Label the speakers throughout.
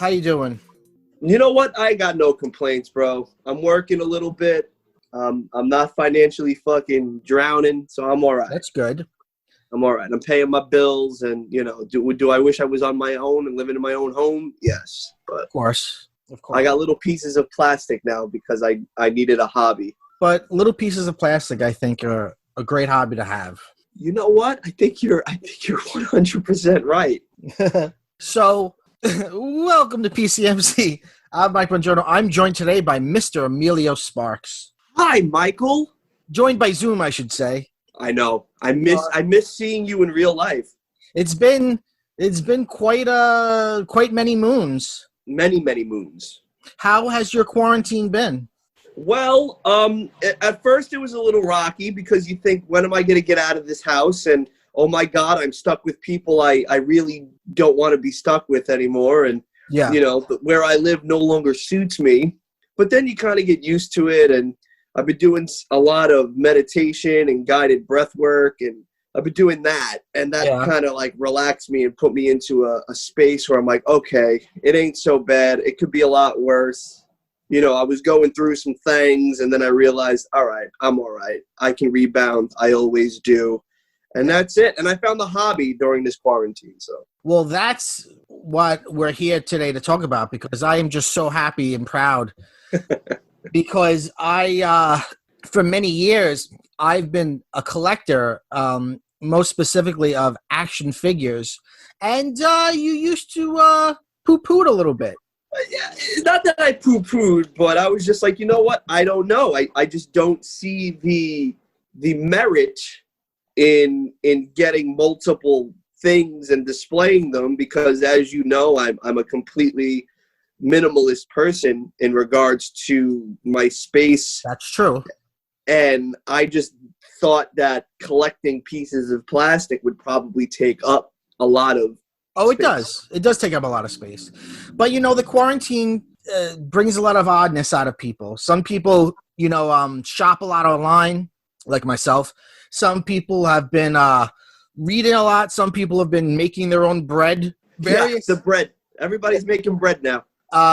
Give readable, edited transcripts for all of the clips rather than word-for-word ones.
Speaker 1: How you doing?
Speaker 2: You know what? I got no complaints, bro. I'm working a little bit. I'm not financially fucking drowning, so I'm all right.
Speaker 1: That's good.
Speaker 2: I'm all right. I'm paying my bills, and do I wish I was on my own and living in my own home? Yes, but
Speaker 1: Of course.
Speaker 2: I got little pieces of plastic now because I needed a hobby.
Speaker 1: But little pieces of plastic, I think, are a great hobby to have.
Speaker 2: You know what? I think you're 100% right.
Speaker 1: So, welcome to PCMC. I'm Mike Bongiorno. I'm joined today by Mr. Emilio Sparks.
Speaker 2: Hi, Michael.
Speaker 1: Joined by Zoom, I should say.
Speaker 2: I know. I miss seeing you in real life.
Speaker 1: It's been quite many moons.
Speaker 2: Many moons.
Speaker 1: How has your quarantine been?
Speaker 2: Well, at first it was a little rocky because you think, when am I going to get out of this house? And, oh, my God, I'm stuck with people I really don't want to be stuck with anymore. And, where I live no longer suits me. But then you kind of get used to it. And I've been doing a lot of meditation and guided breath work. And I've been doing that. And that kind of like relaxed me and put me into a space where I'm like, okay, it ain't so bad. It could be a lot worse. I was going through some things, and then I realized, all right, I'm all right. I can rebound. I always do. And that's it. And I found the hobby during this quarantine. So,
Speaker 1: well, that's what we're here today to talk about, because I am just so happy and proud because for many years, I've been a collector, most specifically of action figures. And you used to poo-poo it a little bit.
Speaker 2: Yeah, not that I poo-pooed, but I was just like, you know what? I don't know. I just don't see the merit in getting multiple things and displaying them because, as you know, I'm a completely minimalist person in regards to my space.
Speaker 1: That's true.
Speaker 2: And I just thought that collecting pieces of plastic would probably take up a lot of
Speaker 1: it does. It does take up a lot of space. But, the quarantine brings a lot of oddness out of people. Some people, shop a lot online, like myself. Some people have been reading a lot. Some people have been making their own bread.
Speaker 2: The bread. Everybody's making bread now.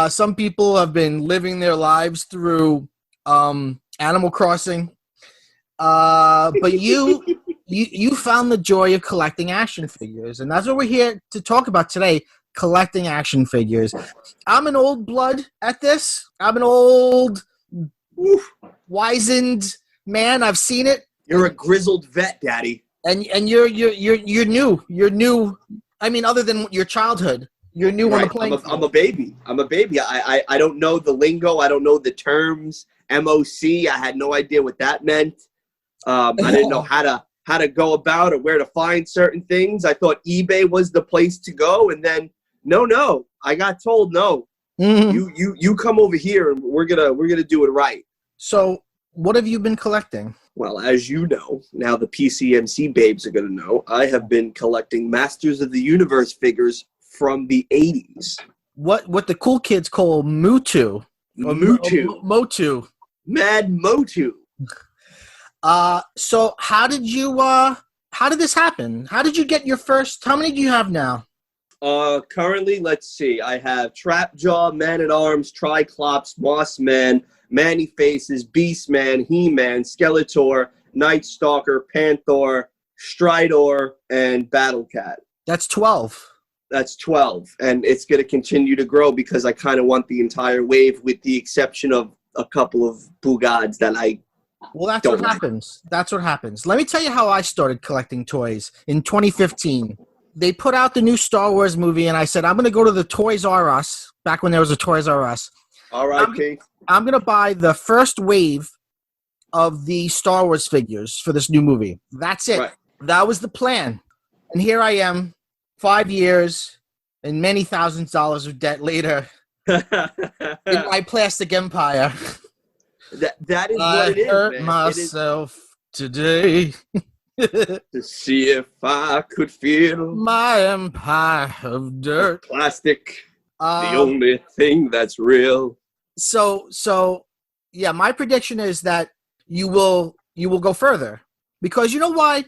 Speaker 1: Some people have been living their lives through Animal Crossing. But you found the joy of collecting action figures, and that's what we're here to talk about today, collecting action figures. I'm an old blood at this. I'm an old, wizened man. I've seen it.
Speaker 2: You're a grizzled vet, Daddy.
Speaker 1: And you're new. You're new. I mean, other than your childhood, you're new on the playing field.
Speaker 2: I'm a baby. I don't know the lingo. I don't know the terms. MOC. I had no idea what that meant. I didn't know how to go about or where to find certain things. I thought eBay was the place to go, and then no, I got told no. Mm-hmm. You come over here and we're gonna do it right.
Speaker 1: So what have you been collecting?
Speaker 2: Well, as you know, now the PCMC babes are gonna know. I have been collecting Masters of the Universe figures from the 80s.
Speaker 1: What the cool kids call Motu. Motu.
Speaker 2: Mad Motu.
Speaker 1: So how did this happen? How did you get your first? How many do you have now?
Speaker 2: Currently, let's see. I have Trapjaw, Man-at-Arms, Triclops, Mossman, Man-E-Faces, Beastman, He-Man, Skeletor, Night Stalker, Panther, Stridor, and Battlecat.
Speaker 1: That's 12.
Speaker 2: That's 12, and it's going to continue to grow because I kind of want the entire wave, with the exception of a couple of Bugads that I.
Speaker 1: Well, that's what happens. That's what happens. Let me tell you how I started collecting toys in 2015. They put out the new Star Wars movie, and I said, I'm going to go to the Toys R Us, back when there was a Toys R Us.
Speaker 2: R.I.P.
Speaker 1: I'm going to buy the first wave of the Star Wars figures for this new movie. That's it. Right. That was the plan. And here I am, 5 years and many thousands of dollars of debt later in my plastic empire.
Speaker 2: That is what it is, man.
Speaker 1: I hurt myself today
Speaker 2: to see if I could feel
Speaker 1: my empire of dirt.
Speaker 2: Plastic, the only thing that's real.
Speaker 1: So yeah, my prediction is that you will go further, because you know why?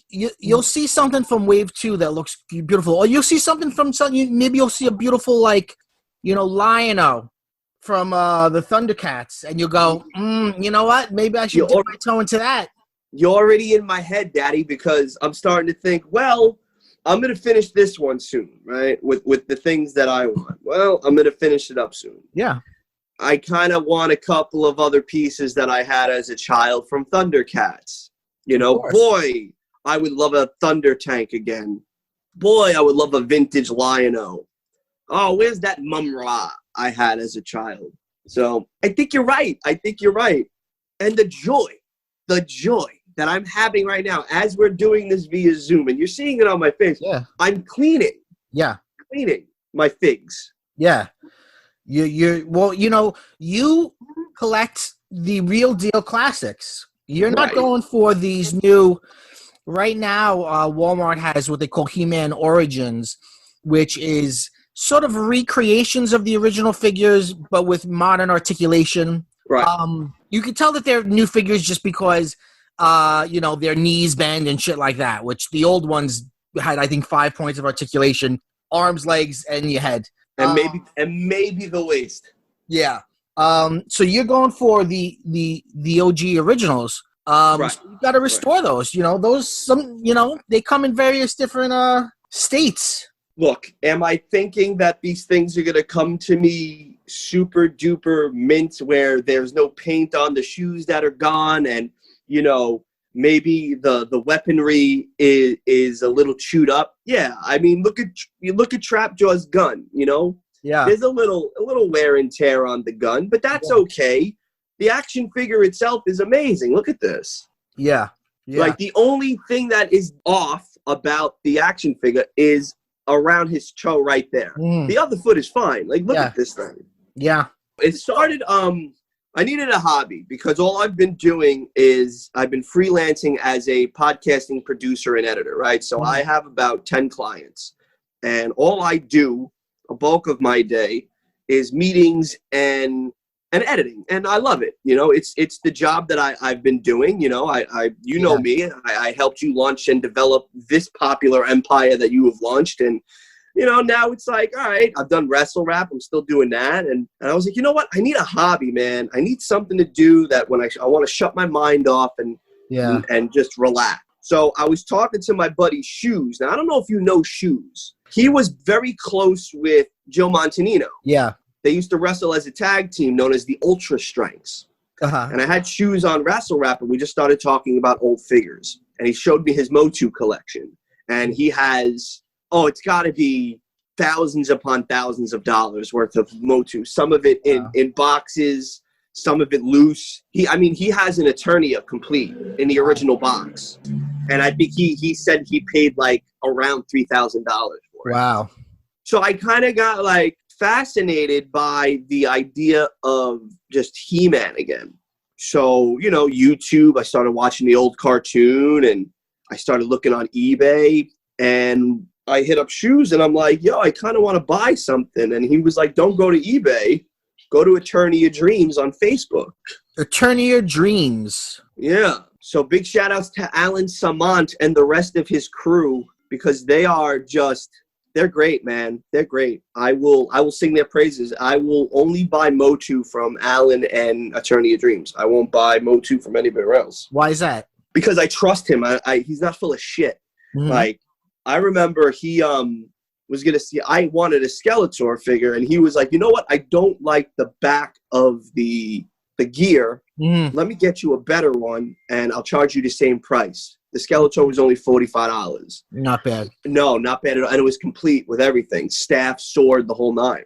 Speaker 1: You'll see something from Wave 2 that looks beautiful, or you'll see something from maybe you'll see a beautiful like Lion-O from the Thundercats, and you go, you know what? Maybe I should dip my toe into that.
Speaker 2: You're already in my head, Daddy, because I'm starting to think, well, I'm going to finish this one soon, right? With the things that I want. Well, I'm going to finish it up soon.
Speaker 1: Yeah.
Speaker 2: I kind of want a couple of other pieces that I had as a child from Thundercats. Boy, I would love a Thunder Tank again. Boy, I would love a vintage Lion-O. Oh, where's that Mum-Ra I had as a child? So I think you're right. And the joy that I'm having right now as we're doing this via Zoom, and you're seeing it on my face.
Speaker 1: Yeah.
Speaker 2: I'm cleaning.
Speaker 1: Yeah.
Speaker 2: Cleaning my figs.
Speaker 1: Yeah. You collect the real deal classics. You're not going for these new. Right now, Walmart has what they call He-Man Origins, which is sort of recreations of the original figures, but with modern articulation.
Speaker 2: Right.
Speaker 1: You can tell that they're new figures just because, their knees bend and shit like that, which the old ones had, I think, 5 points of articulation, arms, legs, and your head.
Speaker 2: And maybe the waist.
Speaker 1: Yeah. So you're going for the OG originals.
Speaker 2: Right.
Speaker 1: So you got to restore those. They come in various different states.
Speaker 2: Look, am I thinking that these things are going to come to me super duper mint where there's no paint on the shoes that are gone, and maybe the weaponry is a little chewed up? Yeah, I mean, look at Trapjaw's gun.
Speaker 1: Yeah,
Speaker 2: there's a little wear and tear on the gun, but that's okay. The action figure itself is amazing. Look at this.
Speaker 1: Yeah.
Speaker 2: Like, the only thing that is off about the action figure is around his toe right there. The other foot is fine. Like, look at this thing.
Speaker 1: Yeah.
Speaker 2: It started, I needed a hobby because all I've been doing is I've been freelancing as a podcasting producer and editor, right? So I have about 10 clients, and all I do, a bulk of my day, is meetings and editing, and I love it. It's the job that I've been doing. Me. I helped you launch and develop this popular empire that you have launched, and now it's like, all right, I've done wrestle rap. I'm still doing that, and I was like, you know what? I need a hobby, man. I need something to do that when I want to shut my mind off and just relax. So I was talking to my buddy Shoes. Now I don't know if you know Shoes. He was very close with Joe Montanino.
Speaker 1: Yeah.
Speaker 2: They used to wrestle as a tag team known as the Ultra Strengths. And I had Shoes on Wrestle Rap, and we just started talking about old figures. And he showed me his Motu collection. And he has, it's got to be thousands upon thousands of dollars worth of Motu. Some of it in boxes, some of it loose. He has an Eternia complete in the original box. And I think he said he paid like around $3,000 for it.
Speaker 1: Wow.
Speaker 2: So I kind of got like fascinated by the idea of just He-Man again. So, YouTube, I started watching the old cartoon, and I started looking on eBay, and I hit up Shoes, and I'm like, yo, I kind of want to buy something. And he was like, don't go to eBay, go to Eternia Dreams on Facebook.
Speaker 1: Eternia Dreams.
Speaker 2: Yeah. So big shout outs to Alan Samant and the rest of his crew, because they are just, they're great, man. They're great. I will sing their praises. I will only buy Motu from Alan and Eternia Dreams. I won't buy Motu from anybody else.
Speaker 1: Why is that?
Speaker 2: Because I trust him. He's not full of shit. Mm-hmm. Like, I remember he was going to see, I wanted a Skeletor figure, and he was like, you know what? I don't like the back of the gear.
Speaker 1: Mm.
Speaker 2: Let me get you a better one, and I'll charge you the same price. The Skeletor was only $45.
Speaker 1: Not bad.
Speaker 2: No, not bad at all. And it was complete with everything. Staff, sword, the whole nine.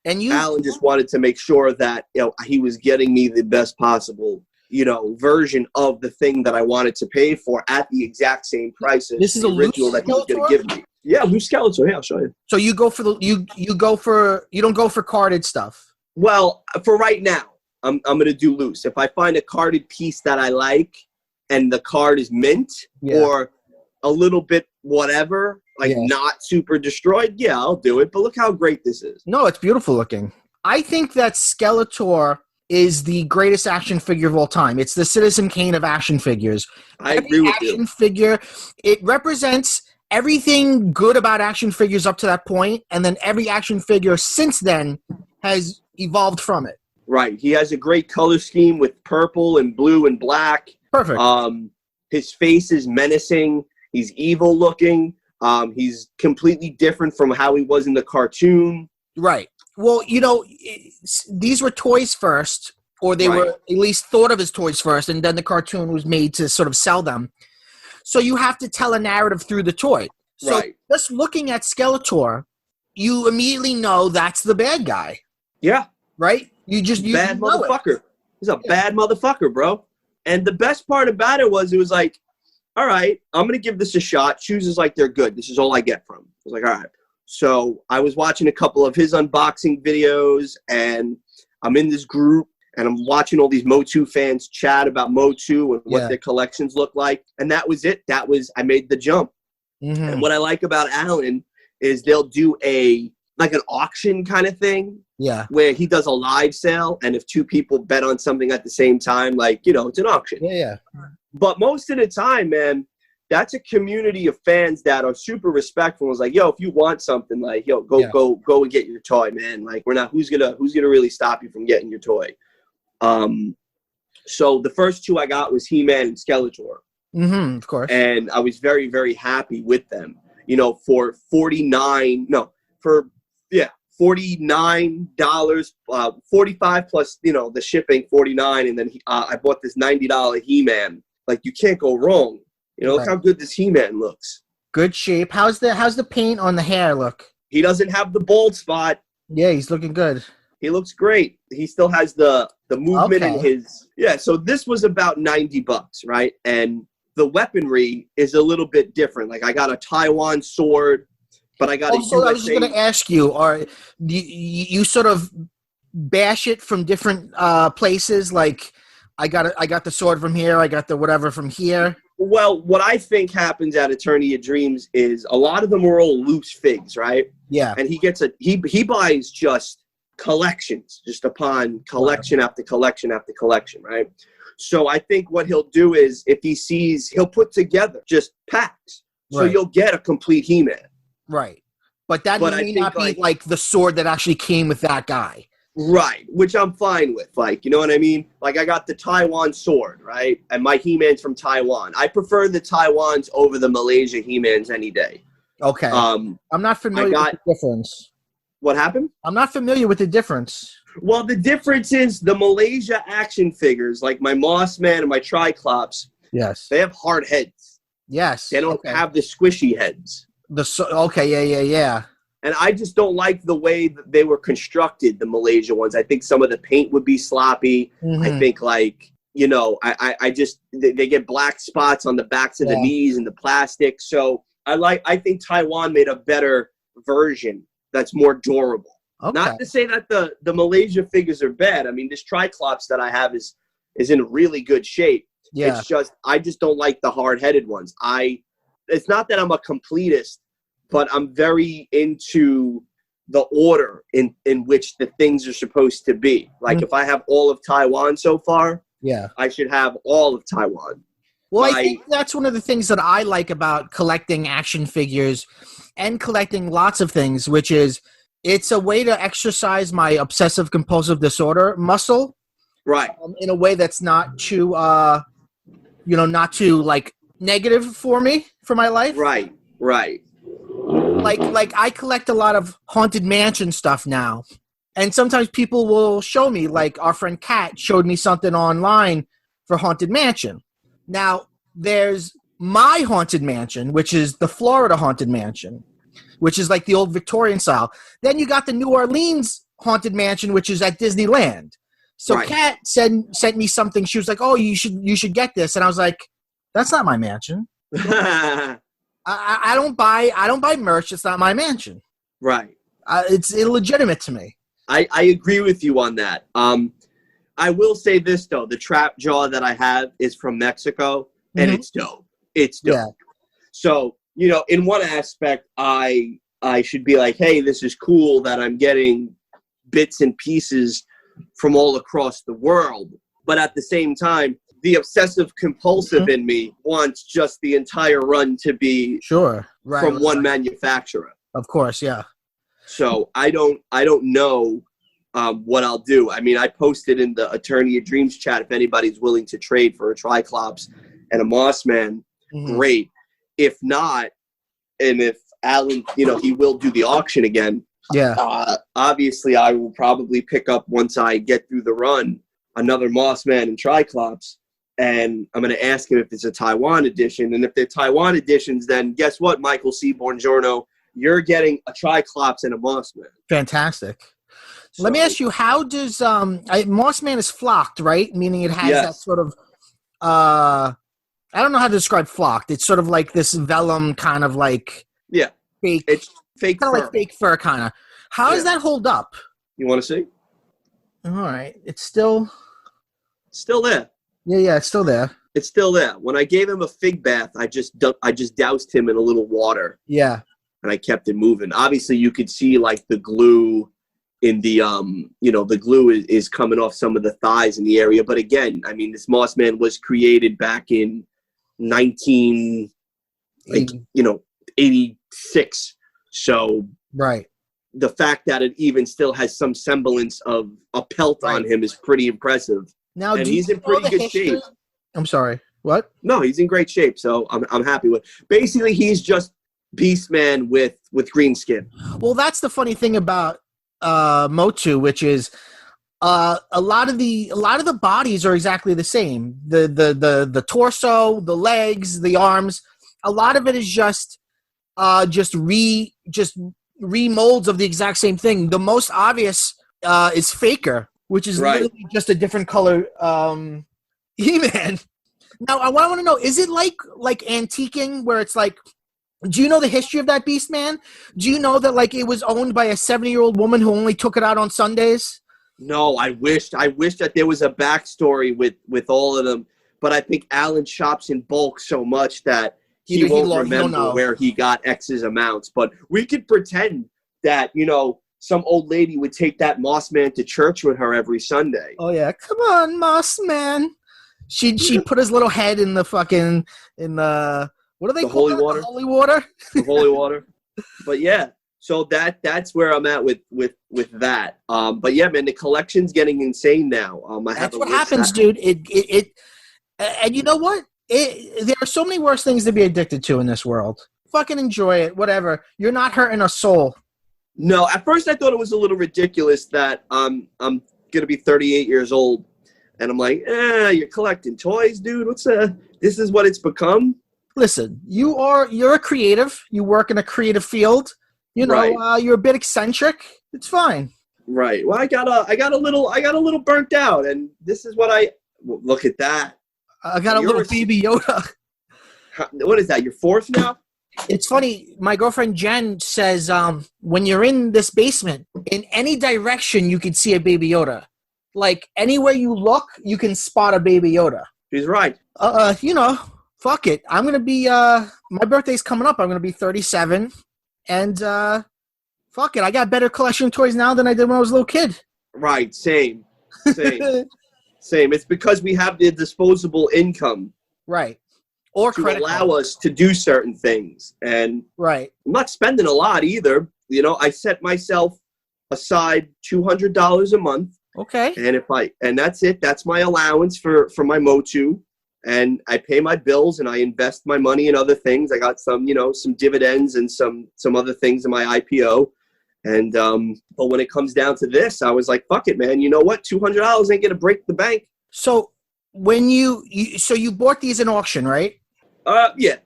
Speaker 1: And
Speaker 2: Alan just wanted to make sure that he was getting me the best possible version of the thing that I wanted to pay for at the exact same price as
Speaker 1: this is
Speaker 2: the
Speaker 1: a
Speaker 2: original that he was going to give me. Yeah, loose Skeletor. Yeah, I'll show you.
Speaker 1: So you go for you don't go for carded stuff.
Speaker 2: Well, for right now, I'm going to do loose. If I find a carded piece that I like, and the card is mint or a little bit whatever, not super destroyed, I'll do it. But look how great this is.
Speaker 1: No, it's beautiful looking. I think that Skeletor is the greatest action figure of all time. It's the Citizen Kane of action figures.
Speaker 2: I agree with you.
Speaker 1: Action figure, it represents everything good about action figures up to that point, and then every action figure since then has evolved from it.
Speaker 2: Right. He has a great color scheme with purple and blue and black.
Speaker 1: Perfect.
Speaker 2: His face is menacing. He's evil looking. He's completely different from how he was in the cartoon.
Speaker 1: Right. Well, these were toys first, or they were at least thought of as toys first, and then the cartoon was made to sort of sell them. So you have to tell a narrative through the toy. So just looking at Skeletor, you immediately know that's the bad guy.
Speaker 2: Yeah.
Speaker 1: Right? You
Speaker 2: bad motherfucker. He's a bad motherfucker, bro. And the best part about it was like, all right, I'm going to give this a shot. Chooses like they're good. This is all I get from him. I was like, all right. So I was watching a couple of his unboxing videos, and I'm in this group, and I'm watching all these Motu fans chat about Motu and what their collections look like. And that was it. I made the jump. Mm-hmm. And what I like about Alan is they'll do an auction kind of thing.
Speaker 1: Yeah.
Speaker 2: Where he does a live sale, and if two people bet on something at the same time, it's an auction.
Speaker 1: Yeah.
Speaker 2: But most of the time, man, that's a community of fans that are super respectful. It's like, yo, if you want something, go and get your toy, man. Like, who's gonna really stop you from getting your toy? So the first two I got was He-Man and Skeletor.
Speaker 1: Mm-hmm, of course.
Speaker 2: And I was very, very happy with them. For $49, $45 plus, the shipping, $49. And then I bought this $90 He-Man. Like, you can't go wrong. Look how good this He-Man looks.
Speaker 1: Good shape. How's the paint on the hair look?
Speaker 2: He doesn't have the bald spot.
Speaker 1: Yeah, he's looking good.
Speaker 2: He looks great. He still has the movement in his... Yeah, so this was about $90, right? And the weaponry is a little bit different. Like, I got a Taiwan sword, but I got
Speaker 1: also, I was just going to ask you, you sort of bash it from different places? Like, I got the sword from here, I got the whatever from here.
Speaker 2: Well, what I think happens at Eternity of Dreams is a lot of them are all loose figs, right?
Speaker 1: Yeah.
Speaker 2: And he buys just collections, just upon collection after collection after collection, right? So I think what he'll do is if he sees, he'll put together just packs. So you'll get a complete He-Man.
Speaker 1: Right. But that may not be like the sword that actually came with that guy.
Speaker 2: Right, which I'm fine with. Like, you know what I mean? Like, I got the Taiwan sword, right? And my He-Man's from Taiwan. I prefer the Taiwans over the Malaysia He-Mans any day.
Speaker 1: Okay. I'm not familiar with the difference.
Speaker 2: What happened?
Speaker 1: I'm not familiar with the difference.
Speaker 2: Well, the difference is the Malaysia action figures, like my Moss Man and my Triclops.
Speaker 1: Yes.
Speaker 2: They have hard heads.
Speaker 1: Yes.
Speaker 2: They don't have the squishy heads.
Speaker 1: Yeah.
Speaker 2: And I just don't like the way that they were constructed, the Malaysia ones. I think some of the paint would be sloppy. Mm-hmm. I think, they get black spots on the backs of the knees and the plastic. So I think Taiwan made a better version that's more durable. Okay. Not to say that the Malaysia figures are bad. I mean, this Triclops that I have is in really good shape. Yeah. It's just, I just don't like the hard-headed ones. It's not that I'm a completist, but I'm very into the order in which the things are supposed to be. Like, if I have all of Taiwan so far, I should have all of Taiwan.
Speaker 1: Well, I think that's one of the things that I like about collecting action figures and collecting lots of things, which is it's a way to exercise my obsessive compulsive disorder muscle.
Speaker 2: Right.
Speaker 1: In a way that's not too, not too, negative for me, for my life.
Speaker 2: Right.
Speaker 1: Like I collect a lot of Haunted Mansion stuff now. And sometimes people will show me, like our friend Kat showed me something online for Haunted Mansion. Now, there's my Haunted Mansion, which is the Florida Haunted Mansion, which is like the old Victorian style. Then you got the New Orleans Haunted Mansion, which is at Disneyland. So Kat sent me something. She was like, "Oh, you should get this." And I was like, "That's not my mansion." I don't buy merch. It's not my mansion.
Speaker 2: Right.
Speaker 1: It's illegitimate to me.
Speaker 2: I agree with you on that. I will say this though: the trap jaw that I have is from Mexico, and it's dope. It's dope. Yeah. So in one aspect, I should be like, hey, this is cool that I'm getting bits and pieces from all across the world. But at the same time, the obsessive compulsive in me wants just the entire run to be from one manufacturer.
Speaker 1: Of course, yeah.
Speaker 2: So I don't know what I'll do. I mean, I posted in the Attorney of Dreams chat if anybody's willing to trade for a Triclops and a Mossman, great. If not, and if Alan, he will do the auction again.
Speaker 1: Yeah.
Speaker 2: Obviously, I will probably pick up once I get through the run another Mossman and Triclops, and I'm going to ask him if it's a Taiwan edition. And if they're Taiwan editions, then guess what, Michael C. Bongiorno, you're getting a Triclops and a Mossman.
Speaker 1: Fantastic. So, let me ask you, how does Mossman is flocked, right? Meaning it has that sort of I don't know how to describe flocked. It's sort of like this vellum kind of like fake.
Speaker 2: It's fake
Speaker 1: kind
Speaker 2: fur.
Speaker 1: of like fake fur kind of. How does that hold up?
Speaker 2: You want to see?
Speaker 1: All right. It's still
Speaker 2: there.
Speaker 1: Yeah, it's still there.
Speaker 2: It's still there. When I gave him a fig bath, I just doused him in a little water.
Speaker 1: Yeah.
Speaker 2: And I kept it moving. Obviously, you could see like the glue in the the glue is coming off some of the thighs in the area. But again, I mean, this Mossman was created back in 86. So the fact that it even still has some semblance of a pelt on him is pretty impressive.
Speaker 1: Now,
Speaker 2: and he's in pretty good shape.
Speaker 1: I'm sorry. What?
Speaker 2: No, he's in great shape. So I'm happy with. Basically, he's just Beastman with green skin.
Speaker 1: Well, that's the funny thing about Motu, which is a lot of the bodies are exactly the same. The torso, the legs, the arms. A lot of it is just remolds of the exact same thing. The most obvious is Faker, which is literally just a different color He-Man. Now, I want to know, is it like antiquing where it's like, do you know the history of that beast, man? Do you know that like it was owned by a 70-year-old woman who only took it out on Sundays?
Speaker 2: No, I wish that there was a backstory with all of them, but I think Alan shops in bulk so much that he won't remember where he got X's amounts. But we could pretend that, some old lady would take that Mossman to church with her every Sunday.
Speaker 1: Oh yeah, come on, Mossman. She put his little head in the fucking what do they call it?
Speaker 2: Water.
Speaker 1: The holy water.
Speaker 2: The holy water. But yeah, so that's where I'm at with that. But yeah, man, the collection's getting insane now.
Speaker 1: That's what happens, dude. It and you know what? There are so many worse things to be addicted to in this world. Fucking enjoy it, whatever. You're not hurting a soul.
Speaker 2: No, at first I thought it was a little ridiculous that I'm gonna be 38 years old, and I'm like, you're collecting toys, dude. This is what it's become.
Speaker 1: Listen, you're a creative. You work in a creative field. You're a bit eccentric. It's fine.
Speaker 2: Right. Well, I got a little burnt out, and this is what look at that.
Speaker 1: I got a little baby Yoda.
Speaker 2: What is that? Your fourth now?
Speaker 1: It's funny. My girlfriend Jen says when you're in this basement, in any direction you can see a baby Yoda. Like anywhere you look, you can spot a baby Yoda.
Speaker 2: She's right.
Speaker 1: Fuck it. I'm going to be, my birthday's coming up. I'm going to be 37. And, fuck it. I got better collection of toys now than I did when I was a little kid.
Speaker 2: Right. Same. Same. It's because we have the disposable income.
Speaker 1: Right. Or
Speaker 2: to allow us to do certain things. And I'm not spending a lot either. I set myself aside $200 a month.
Speaker 1: Okay.
Speaker 2: And that's it. That's my allowance for my Motu. And I pay my bills and I invest my money in other things. I got some dividends and some other things in my IPO. And but when it comes down to this, I was like, fuck it, man. You know what? $200 ain't gonna break the bank.
Speaker 1: So when you bought these in auction, right?
Speaker 2: Yeah,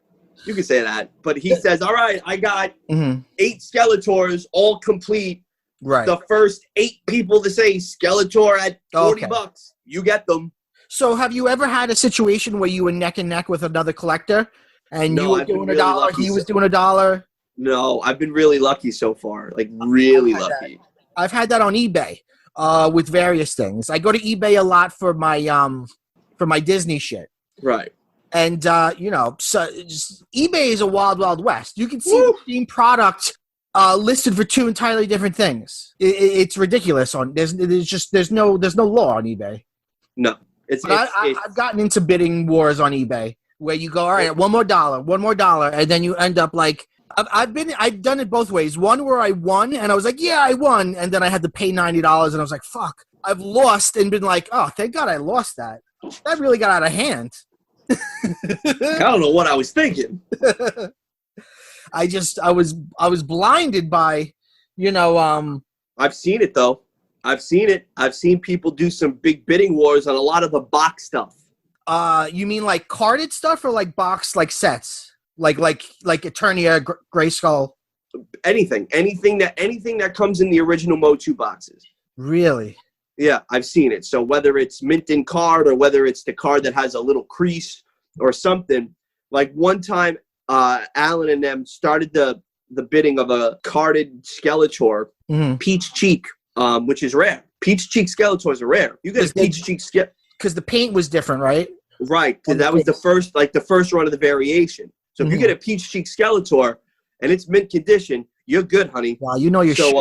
Speaker 2: you can say that. But he says, all right, I got 8 Skeletors all complete.
Speaker 1: Right.
Speaker 2: The first 8 people to say Skeletor at $40, you get them.
Speaker 1: So have you ever had a situation where you were neck and neck with another collector and you were doing $1, he was doing $1?
Speaker 2: No, I've been really lucky so far. Like really lucky.
Speaker 1: I've had that on eBay with various things. I go to eBay a lot for my Disney shit.
Speaker 2: Right.
Speaker 1: And so eBay is a wild, wild west. You can see the same product listed for 2 entirely different things. It's ridiculous. There's no law on eBay.
Speaker 2: No.
Speaker 1: I've gotten into bidding wars on eBay where you go, all right, one more dollar, and then you end up like I've done it both ways. One where I won and I was like, yeah, I won, and then I had to pay $90 and I was like, fuck, I've lost and been like, oh, thank God I lost that. That really got out of hand.
Speaker 2: I don't know what I was thinking.
Speaker 1: I was blinded by,
Speaker 2: I've seen it though. I've seen it. I've seen people do some big bidding wars on a lot of the box stuff.
Speaker 1: You mean like carded stuff or like box like sets? Like Eternia, Grayskull? Anything
Speaker 2: that comes in the original Motu boxes.
Speaker 1: Really?
Speaker 2: Yeah, I've seen it. So whether it's mint in card or whether it's the card that has a little crease or something, like one time Alan and them started the bidding of a carded Skeletor, Peach Cheek, which is rare. Peach Cheek Skeletors are rare. You get a Peach Cheek
Speaker 1: because the paint was different, right?
Speaker 2: Right, because that was the first run of the variation. So if you get a Peach Cheek Skeletor and it's mint condition, you're good, honey.
Speaker 1: Wow, you know your shit.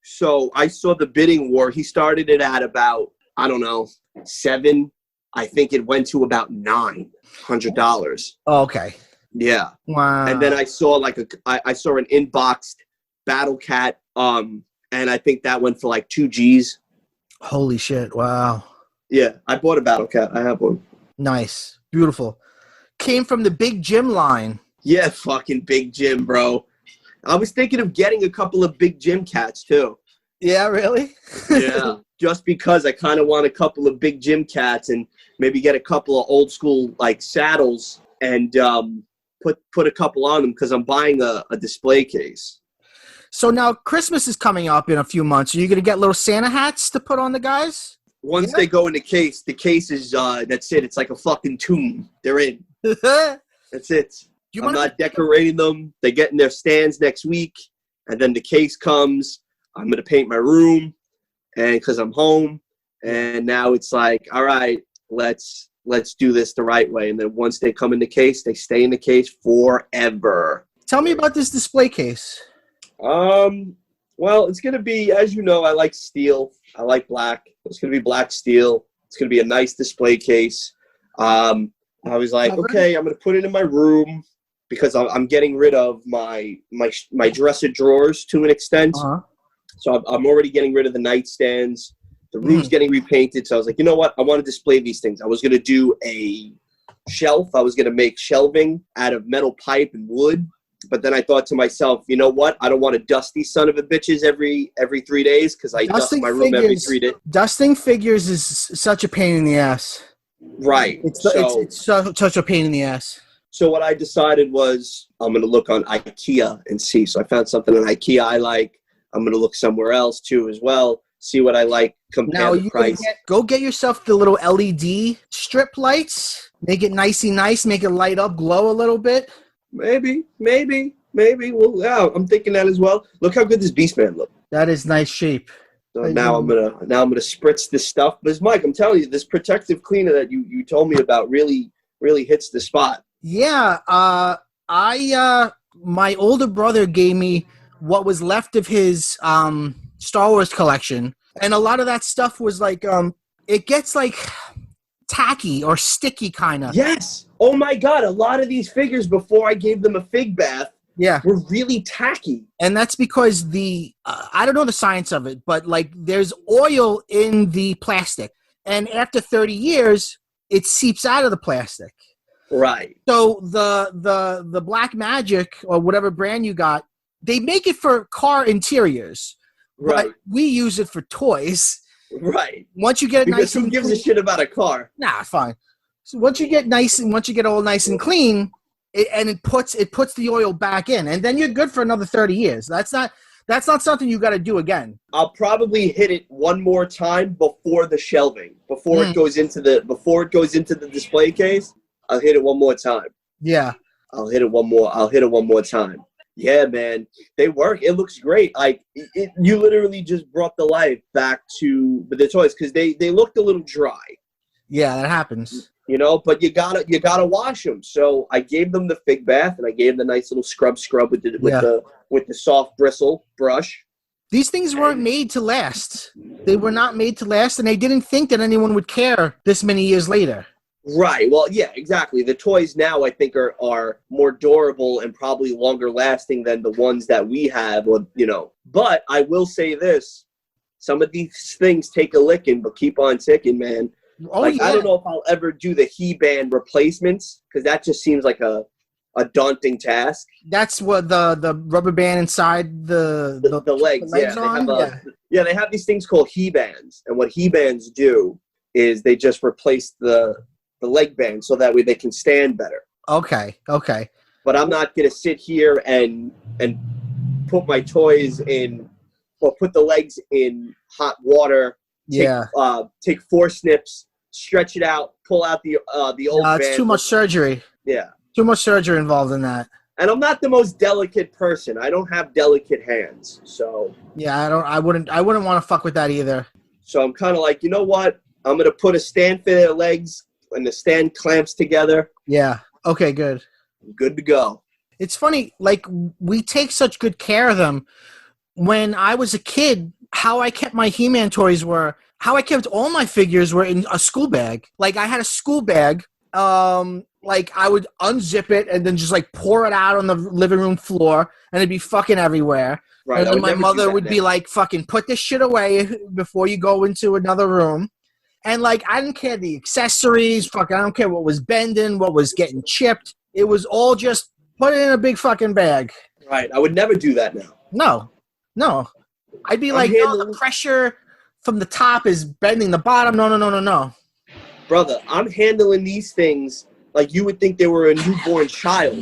Speaker 2: So I saw the bidding war. He started it at about, I don't know, $7. I think it went to about $900.
Speaker 1: Oh, okay.
Speaker 2: Yeah.
Speaker 1: Wow.
Speaker 2: And then I saw I saw an inboxed Battle Cat, and I think that went for like $2.
Speaker 1: Holy shit! Wow.
Speaker 2: Yeah, I bought a Battle Cat. I have one.
Speaker 1: Nice, beautiful. Came from the Big Jim line.
Speaker 2: Yeah, fucking Big Jim, bro. I was thinking of getting a couple of Big Jim cats too.
Speaker 1: Yeah, really?
Speaker 2: Yeah, just because I kind of want a couple of Big Jim cats and maybe get a couple of old school like saddles and put a couple on them because I'm buying a display case.
Speaker 1: So now Christmas is coming up in a few months. Are you going to get little Santa hats to put on the guys?
Speaker 2: Once they go in the case is that's it. It's like a fucking tomb. They're in. That's it. I'm not decorating them. They get in their stands next week, and then the case comes. I'm going to paint my room, and because I'm home, and now it's like, all right, let's do this the right way. And then once they come in the case, they stay in the case forever.
Speaker 1: Tell me about this display case.
Speaker 2: Well, it's going to be, as you know, I like steel. I like black. It's going to be black steel. It's going to be a nice display case. I was like, okay, I'm going to put it in my room because I'm getting rid of my dresser drawers to an extent.
Speaker 1: Uh-huh.
Speaker 2: So I'm already getting rid of the nightstands. The room's getting repainted. So I was like, you know what? I want to display these things. I was going to do a shelf. I was going to make shelving out of metal pipe and wood. But then I thought to myself, you know what? I don't want to dust these son of a bitches every 3 days because I dust my room every 3 days.
Speaker 1: Dusting figures is such a pain in the ass.
Speaker 2: Right.
Speaker 1: It's such a pain in the ass.
Speaker 2: So what I decided was I'm going to look on IKEA and see. So I found something on IKEA I like. I'm going to look somewhere else too as well. See what I like. Compare the price.
Speaker 1: Go get yourself the little LED strip lights. Make it nicey nice. Make it light up, glow a little bit.
Speaker 2: Maybe. Well, yeah, I'm thinking that as well. Look how good this Beastman looks.
Speaker 1: That is nice shape.
Speaker 2: So now I'm gonna spritz this stuff. But Mike, I'm telling you, this protective cleaner that you told me about really hits the spot.
Speaker 1: Yeah. My older brother gave me what was left of his Star Wars collection, and a lot of that stuff was like it gets like tacky or sticky kind of.
Speaker 2: Yes. Oh my God. A lot of these figures before I gave them a fig bath were really tacky.
Speaker 1: And that's because I don't know the science of it, but like there's oil in the plastic. And after 30 years, it seeps out of the plastic.
Speaker 2: Right.
Speaker 1: So the Black Magic or whatever brand you got, they make it for car interiors.
Speaker 2: Right.
Speaker 1: But we use it for toys.
Speaker 2: Right.
Speaker 1: Once you get it nice and
Speaker 2: who gives a shit about a car?
Speaker 1: Nah, fine. So once you get all nice and clean, it puts the oil back in, and then you're good for another 30 years. That's not something you got to do again.
Speaker 2: I'll probably hit it one more time before the shelving, before it goes into the display case. I'll hit it one more time.
Speaker 1: Yeah.
Speaker 2: I'll hit it one more time. Yeah, man, they work. It looks great. Like you literally just brought the life back to the toys because they looked a little dry.
Speaker 1: Yeah, that happens.
Speaker 2: You know, but you gotta wash them. So I gave them the fig bath and I gave them the nice little scrub with the soft bristle brush,
Speaker 1: These things weren't made to last. They were not made to last, and they didn't think that anyone would care this many years later.
Speaker 2: Right. Well, yeah, exactly. The toys now, I think, are more durable and probably longer lasting than the ones that we have, or, you know. But I will say this. Some of these things take a licking, but keep on ticking, man.
Speaker 1: Oh,
Speaker 2: like,
Speaker 1: yeah.
Speaker 2: I don't know if I'll ever do the He-Band replacements, because that just seems like a daunting task.
Speaker 1: That's what the rubber band inside the
Speaker 2: legs.
Speaker 1: The legs
Speaker 2: yeah, they have these things called He-Bands, and what He-Bands do is they just replace the leg band so that way they can stand better.
Speaker 1: Okay.
Speaker 2: But I'm not going to sit here and put my toys in, or put the legs in hot water. Take 4 snips, stretch it out, pull out the old band.
Speaker 1: It's too much surgery.
Speaker 2: Yeah.
Speaker 1: Too much surgery involved in that.
Speaker 2: And I'm not the most delicate person. I don't have delicate hands, so.
Speaker 1: Yeah, I wouldn't want to fuck with that either.
Speaker 2: So I'm kind of like, you know what? I'm going to put a stand for their legs and the stand clamps together.
Speaker 1: Yeah. Okay, good.
Speaker 2: I'm good to go.
Speaker 1: It's funny, like, we take such good care of them. When I was a kid, how I kept my He-Man toys how I kept all my figures were in a school bag. Like, I had a school bag. Like, I would unzip it and then just, like, pour it out on the living room floor, and it'd be fucking everywhere.
Speaker 2: Right.
Speaker 1: And then my mother would be like, fucking put this shit away before you go into another room. And, like, I didn't care the accessories. I don't care what was bending, what was getting chipped. It was all just put it in a big fucking bag.
Speaker 2: Right. I would never do that now.
Speaker 1: No. I'd be like, no, the pressure from the top is bending the bottom. No.
Speaker 2: Brother, I'm handling these things like you would think they were a newborn child.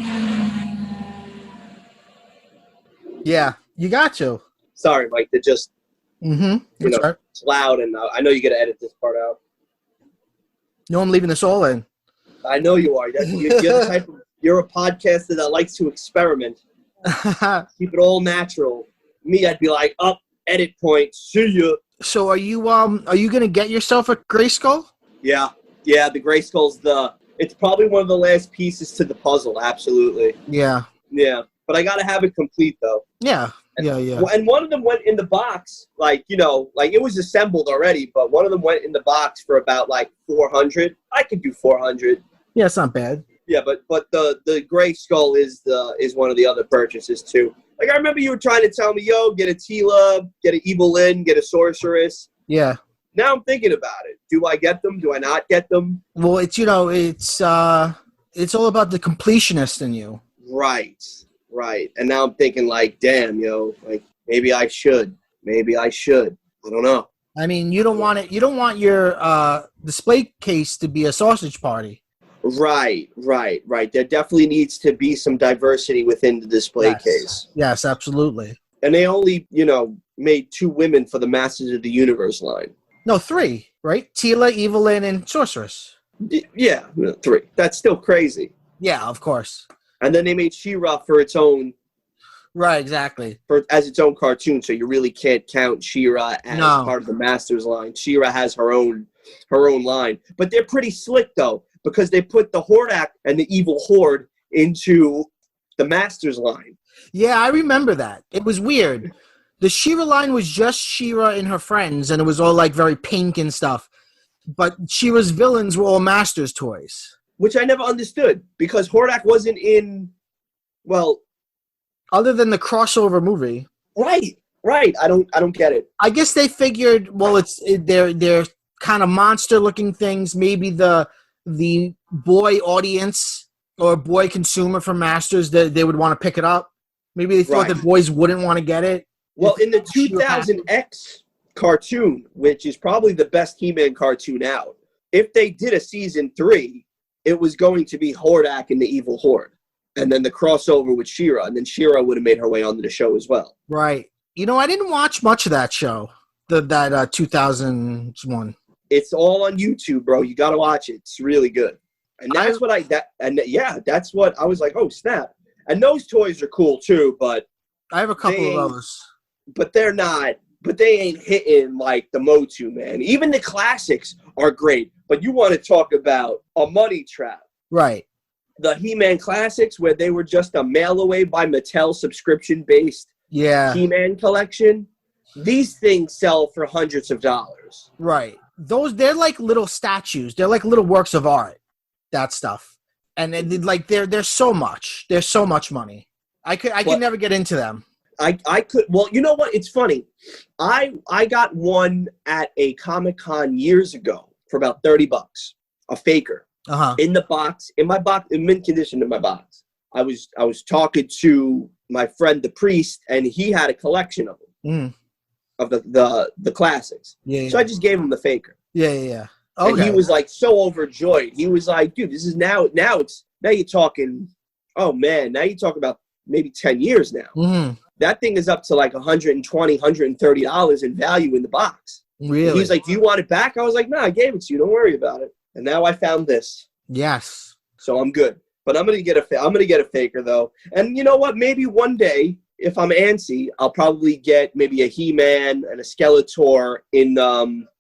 Speaker 1: Yeah, you got to. Sorry,
Speaker 2: Mike. They're just, it's loud, and I know you got to edit this part out.
Speaker 1: No, I'm leaving this all in.
Speaker 2: I know you are. You're a podcaster that likes to experiment. Keep it all natural. Me, I'd be like, up, edit point, see ya.
Speaker 1: So are you gonna get yourself a Grayskull?
Speaker 2: Yeah, the Grayskull's it's probably one of the last pieces to the puzzle, absolutely.
Speaker 1: Yeah.
Speaker 2: But I gotta have it complete though.
Speaker 1: Yeah.
Speaker 2: And one of them went in the box, like it was assembled already, but one of them went in the box for about like 400. I could do 400.
Speaker 1: Yeah, it's not bad.
Speaker 2: Yeah, but the Grayskull is one of the other purchases too. Like, I remember you were trying to tell me, yo, get a Tila, get an Evil Lyn, get a Sorceress.
Speaker 1: Yeah.
Speaker 2: Now I'm thinking about it. Do I get them? Do I not get them?
Speaker 1: Well, it's all about the completionist in you.
Speaker 2: Right. And now I'm thinking, like, damn, like, maybe I should. I don't know.
Speaker 1: I mean, you don't want your display case to be a sausage party.
Speaker 2: Right. There definitely needs to be some diversity within the display case.
Speaker 1: Yes, absolutely.
Speaker 2: And they only, made 2 women for the Masters of the Universe line.
Speaker 1: No, 3, right? Tila, Evil Lyn, and Sorceress.
Speaker 2: Yeah, 3. That's still crazy.
Speaker 1: Yeah, of course.
Speaker 2: And then they made She-Ra for its own.
Speaker 1: Right, exactly.
Speaker 2: As its own cartoon, so you really can't count She-Ra as part of the Masters line. She-Ra has her own line. But they're pretty slick, though, because they put the Hordak and the Evil Horde into the Masters line.
Speaker 1: Yeah, I remember that. It was weird. The She-Ra line was just She-Ra and her friends, and it was all, like, very pink and stuff. But She-Ra's villains were all Masters toys.
Speaker 2: Which I never understood, because Hordak wasn't in, well...
Speaker 1: Other than the crossover movie.
Speaker 2: Right. I don't get it.
Speaker 1: I guess they figured, well, they're kind of monster-looking things. Maybe the boy audience or boy consumer from Masters, they would want to pick it up. Maybe they thought that boys wouldn't want to get it.
Speaker 2: Well, in the 2000X cartoon, which is probably the best He-Man cartoon out, if they did a season 3, it was going to be Hordak and the Evil Horde. And then the crossover with She-Ra, and then She-Ra would have made her way onto the show as well.
Speaker 1: Right. I didn't watch much of that show, that 2001.
Speaker 2: It's all on YouTube, bro. You got to watch it. It's really good. And that's that's what I was like, oh, snap. And those toys are cool, too, but...
Speaker 1: I have a couple of those.
Speaker 2: But they ain't hitting like the Motu, man. Even the classics are great, but you want to talk about a money trap.
Speaker 1: Right.
Speaker 2: The He-Man classics, where they were just a mail away by Mattel subscription-based He-Man collection. These things sell for hundreds of dollars.
Speaker 1: Right. They're like little statues. They're like little works of art. That stuff. And like there's so much. There's so much money. I could never get into them.
Speaker 2: I could. Well, you know what? It's funny. I got one at a Comic-Con years ago for about $30, a faker. In the box, in mint condition in my box. I was talking to my friend the priest, and he had a collection of them, of the classics. Yeah. So I just gave him the faker.
Speaker 1: Yeah.
Speaker 2: Okay. And he was like so overjoyed. He was like, "Dude, this is now you're talking. Oh man, now you talk about maybe 10 years now. Mm-hmm. That thing is up to like $120, $130 in value in the box."
Speaker 1: Really?
Speaker 2: And he's like, "Do you want it back?" I was like, "No, I gave it to you. Don't worry about it." And now I found this.
Speaker 1: Yes.
Speaker 2: So I'm good. But I'm gonna get a faker though. And you know what? Maybe one day, if I'm antsy, I'll probably get maybe a He-Man and a Skeletor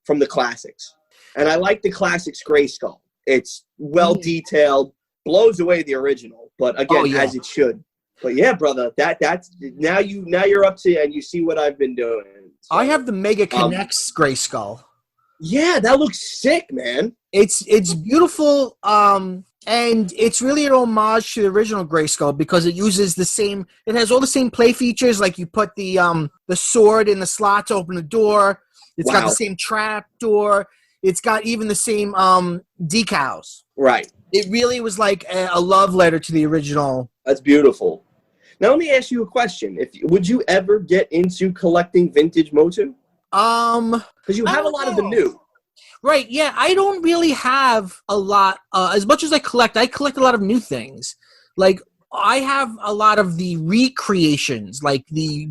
Speaker 2: from the classics. And I like the classics Grayskull. It's well detailed, blows away the original, but again, as it should. But yeah, brother, that's now you're up to, and you see what I've been doing. So,
Speaker 1: I have the Mega Connects Grayskull.
Speaker 2: Yeah, that looks sick, man.
Speaker 1: It's beautiful, and it's really an homage to the original Grayskull because it uses it has all the same play features, like you put the sword in the slot to open the door. It's got the same trap door. It's got even the same decals.
Speaker 2: Right.
Speaker 1: It really was like a love letter to the original.
Speaker 2: That's beautiful. Now let me ask you a question. Would you ever get into collecting vintage Motu? Because you have a lot of the new.
Speaker 1: Right, yeah. I don't really have a lot. As much as I collect a lot of new things. Like, I have a lot of the recreations, like the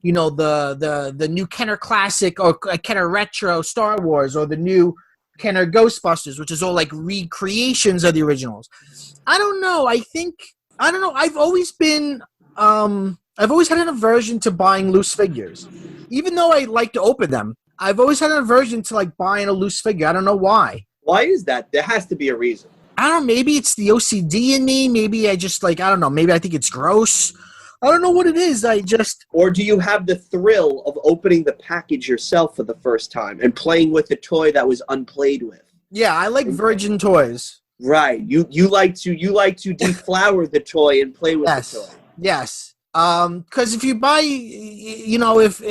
Speaker 1: new Kenner Classic or Kenner Retro Star Wars, or the new Kenner Ghostbusters, which is all like recreations of the originals. I don't know. I've always been, I've always had an aversion to buying loose figures. Even though I like to open them, I've always had an aversion to like buying a loose figure. I don't know why.
Speaker 2: Why is that? There has to be a reason.
Speaker 1: I don't know. Maybe it's the OCD in me. Maybe I just I don't know. Maybe I think it's gross. I don't know what it is.
Speaker 2: Or do you have the thrill of opening the package yourself for the first time and playing with a toy that was unplayed with?
Speaker 1: Yeah, I like virgin toys.
Speaker 2: Right. You like to deflower the toy and play with the toy.
Speaker 1: Yes. Because if you buy, if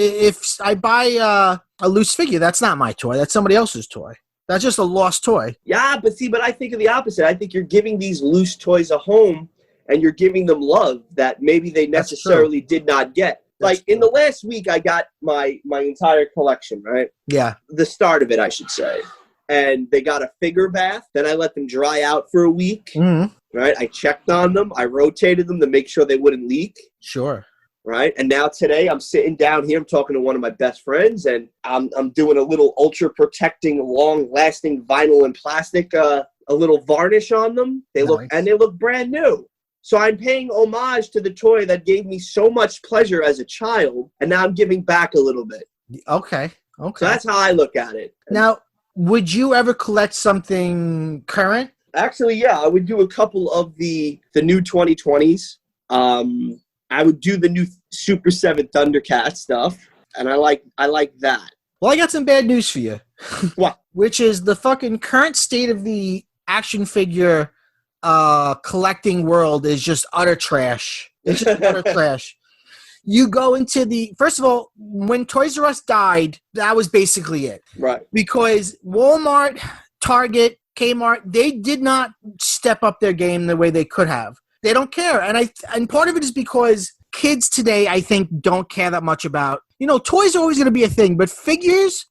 Speaker 1: I buy a loose figure, that's not my toy. That's somebody else's toy. That's just a lost toy.
Speaker 2: Yeah, but I think of the opposite. I think you're giving these loose toys a home, and you're giving them love that maybe they necessarily did not get. Like in the last week, I got my entire collection, right?
Speaker 1: Yeah.
Speaker 2: The start of it, I should say. And they got a figure bath. Then I let them dry out for a week. Mm-hmm. Right? I checked on them. I rotated them to make sure they wouldn't leak.
Speaker 1: Sure.
Speaker 2: Right? And now today I'm sitting down here. I'm talking to one of my best friends, and I'm doing a little ultra protecting, long lasting vinyl and plastic, a little varnish on them. They look brand new. So I'm paying homage to the toy that gave me so much pleasure as a child, and now I'm giving back a little bit.
Speaker 1: Okay.
Speaker 2: So that's how I look at it.
Speaker 1: Now, would you ever collect something current?
Speaker 2: Actually, yeah, I would do a couple of the new 2020s. I would do the new Super 7 Thundercat stuff, and I like that.
Speaker 1: Well, I got some bad news for you.
Speaker 2: What?
Speaker 1: Which is the fucking current state of the action figure collecting world is just utter trash. It's just utter trash. You go into first of all, when Toys R Us died, that was basically it.
Speaker 2: Right.
Speaker 1: Because Walmart, Target, Kmart, they did not step up their game the way they could have. They don't care. And part of it is because kids today, I think, don't care that much about, toys are always going to be a thing, but figures,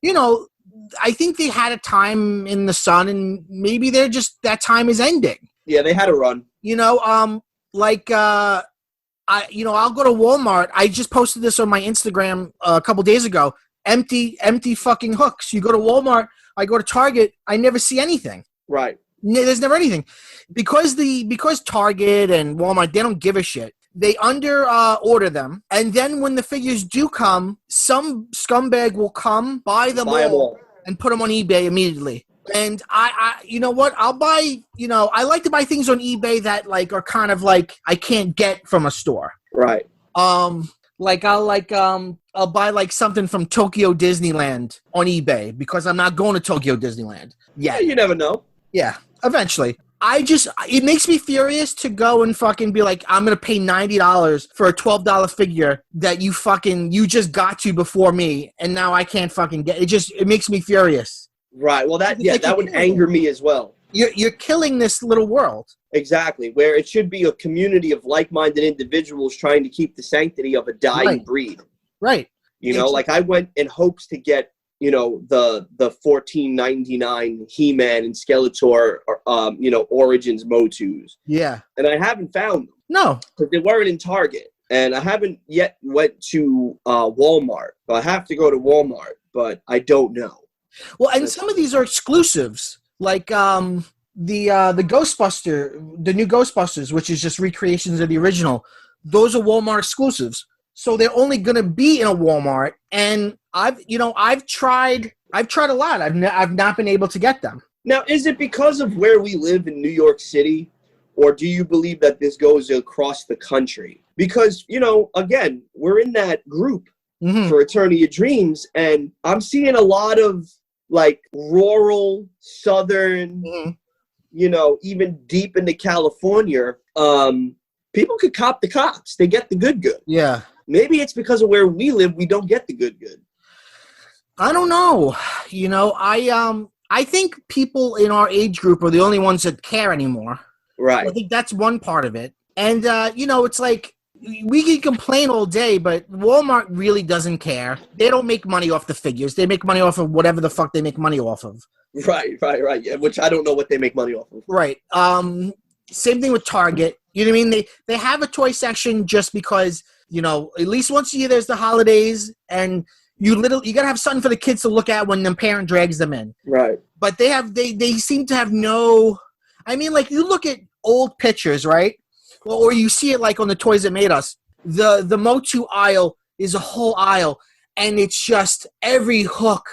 Speaker 1: I think they had a time in the sun, and maybe that time is ending.
Speaker 2: Yeah, they had a run.
Speaker 1: I'll go to Walmart. I just posted this on my Instagram a couple days ago. Empty fucking hooks. You go to Walmart, I go to Target, I never see anything.
Speaker 2: Right.
Speaker 1: There's never anything. Because Target and Walmart, they don't give a shit. They order them, and then when the figures do come, some scumbag will come, buy them all, and put them on eBay immediately. And I you know what? I'll buy, I like to buy things on eBay that are kind of I can't get from a store.
Speaker 2: Right.
Speaker 1: Like I'll buy like something from Tokyo Disneyland on eBay because I'm not going to Tokyo Disneyland yet.
Speaker 2: Yeah, you never know.
Speaker 1: Yeah, eventually. It makes me furious to go and fucking be like, I'm gonna pay $90 for a $12 figure that you just got to before me, and now I can't fucking get it. It makes me furious.
Speaker 2: Right. Well, that would anger me as well.
Speaker 1: You're killing this little world.
Speaker 2: Exactly, where it should be a community of like-minded individuals trying to keep the sanctity of a dying breed.
Speaker 1: Right.
Speaker 2: You know, like I went in hopes to get, you know, the $14.99 He-Man and Skeletor, Origins Motus.
Speaker 1: Yeah.
Speaker 2: And I haven't found them.
Speaker 1: No.
Speaker 2: Because they weren't in Target. And I haven't yet went to Walmart. I have to go to Walmart, but I don't know.
Speaker 1: Well, and some of these are exclusives. Like the new Ghostbusters, which is just recreations of the original. Those are Walmart exclusives. So they're only going to be in a Walmart, and I've tried a lot. I've not been able to get them.
Speaker 2: Now, is it because of where we live in New York City, or do you believe that this goes across the country? Because, you know, again, we're in that group for Eternity of Dreams, and I'm seeing a lot of like rural, southern, you know, even deep into California, people could cop the cops. They get the good.
Speaker 1: Yeah.
Speaker 2: Maybe it's because of where we live, we don't get the good.
Speaker 1: I don't know. You know, I think people in our age group are the only ones that care anymore.
Speaker 2: Right.
Speaker 1: I think that's one part of it. And, you know, it's like we can complain all day, but Walmart really doesn't care. They don't make money off the figures. They make money off of whatever the fuck they make money off of.
Speaker 2: Right. Yeah, which I don't know what they make money off of.
Speaker 1: Right. Same thing with Target. You know what I mean? They have a toy section just because, you know, at least once a year there's the holidays, and you gotta have something for the kids to look at when the parent drags them in.
Speaker 2: Right.
Speaker 1: But they seem to have no. I mean, like, you look at old pictures, right? Or you see it like on the Toys That Made Us. The Motu aisle is a whole aisle, and it's just every hook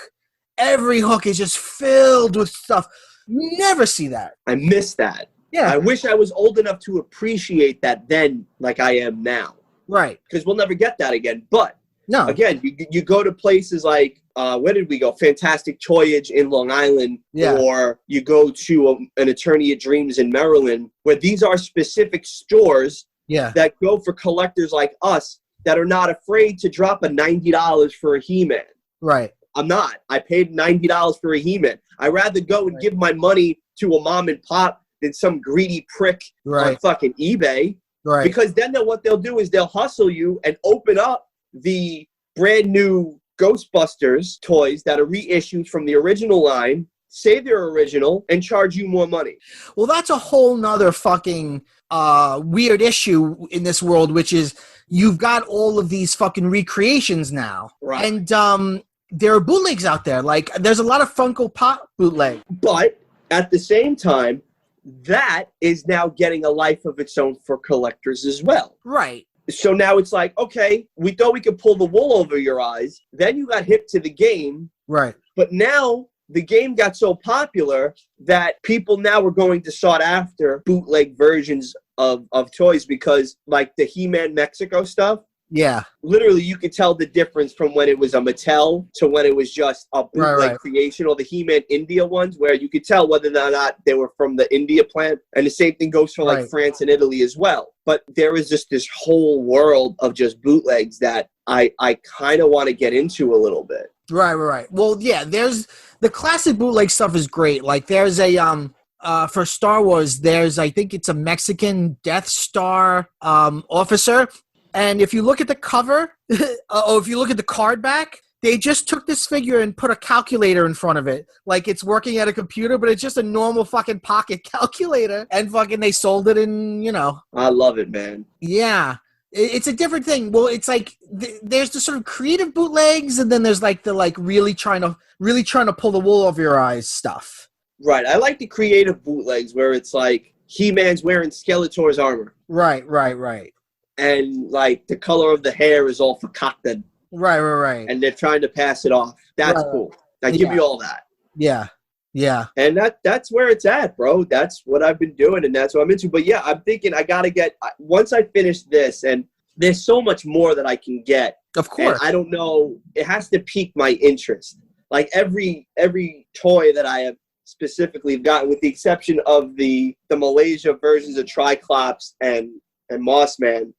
Speaker 1: is just filled with stuff. You never see that. I
Speaker 2: miss that.
Speaker 1: Yeah.
Speaker 2: I wish I was old enough to appreciate that then like I am now.
Speaker 1: Right. Because
Speaker 2: we'll never get that again. But,
Speaker 1: no.
Speaker 2: Again, you go to places like, where did we go? Fantastic Toyage in Long Island.
Speaker 1: Yeah.
Speaker 2: Or you go to an Eternity of Dreams in Maryland, where these are specific stores that go for collectors like us that are not afraid to drop a $90 for a He-Man.
Speaker 1: Right.
Speaker 2: I'm not. I paid $90 for a He-Man. I'd rather go and give my money to a mom and pop than some greedy prick on fucking eBay.
Speaker 1: Right.
Speaker 2: Because then what they'll do is they'll hustle you and open up the brand new Ghostbusters toys that are reissued from the original line, say they're original, and charge you more money.
Speaker 1: Well, that's a whole nother fucking weird issue in this world, which is you've got all of these fucking recreations now.
Speaker 2: Right.
Speaker 1: And there are bootlegs out there. Like, there's a lot of Funko Pop bootleg.
Speaker 2: But at the same time, that is now getting a life of its own for collectors as well.
Speaker 1: Right.
Speaker 2: So now it's like, okay, we thought we could pull the wool over your eyes. Then you got hip to the game.
Speaker 1: Right.
Speaker 2: But now the game got so popular that people now are going to sought after bootleg versions of toys because, like, the He-Man Mexico stuff.
Speaker 1: Yeah.
Speaker 2: Literally, you could tell the difference from when it was a Mattel to when it was just a bootleg creation, or the He-Man India ones, where you could tell whether or not they were from the India plant. And the same thing goes for like France and Italy as well. But there is just this whole world of just bootlegs that I kind of want to get into a little bit.
Speaker 1: Right. Well, yeah, there's the classic bootleg stuff is great. Like, there's a for Star Wars, I think it's a Mexican Death Star officer. And if you look at the cover, or if you look at the card back, they just took this figure and put a calculator in front of it. Like, it's working at a computer, but it's just a normal fucking pocket calculator. And fucking they sold it in, you know.
Speaker 2: I love it, man.
Speaker 1: Yeah. It's a different thing. Well, it's like there's the sort of creative bootlegs, and then there's like the like really trying to pull the wool over your eyes stuff.
Speaker 2: Right. I like the creative bootlegs where it's like He-Man's wearing Skeletor's armor.
Speaker 1: Right.
Speaker 2: And, like, the color of the hair is all fakakta.
Speaker 1: Right.
Speaker 2: And they're trying to pass it off. That's cool. I give you all that.
Speaker 1: Yeah.
Speaker 2: And that's where it's at, bro. That's what I've been doing, and that's what I'm into. But, yeah, I'm thinking I got to get – once I finish this, and there's so much more that I can get.
Speaker 1: Of course.
Speaker 2: And I don't know. It has to pique my interest. Like every toy that I have specifically gotten, with the exception of the Malaysia versions of Triclops and Mossman,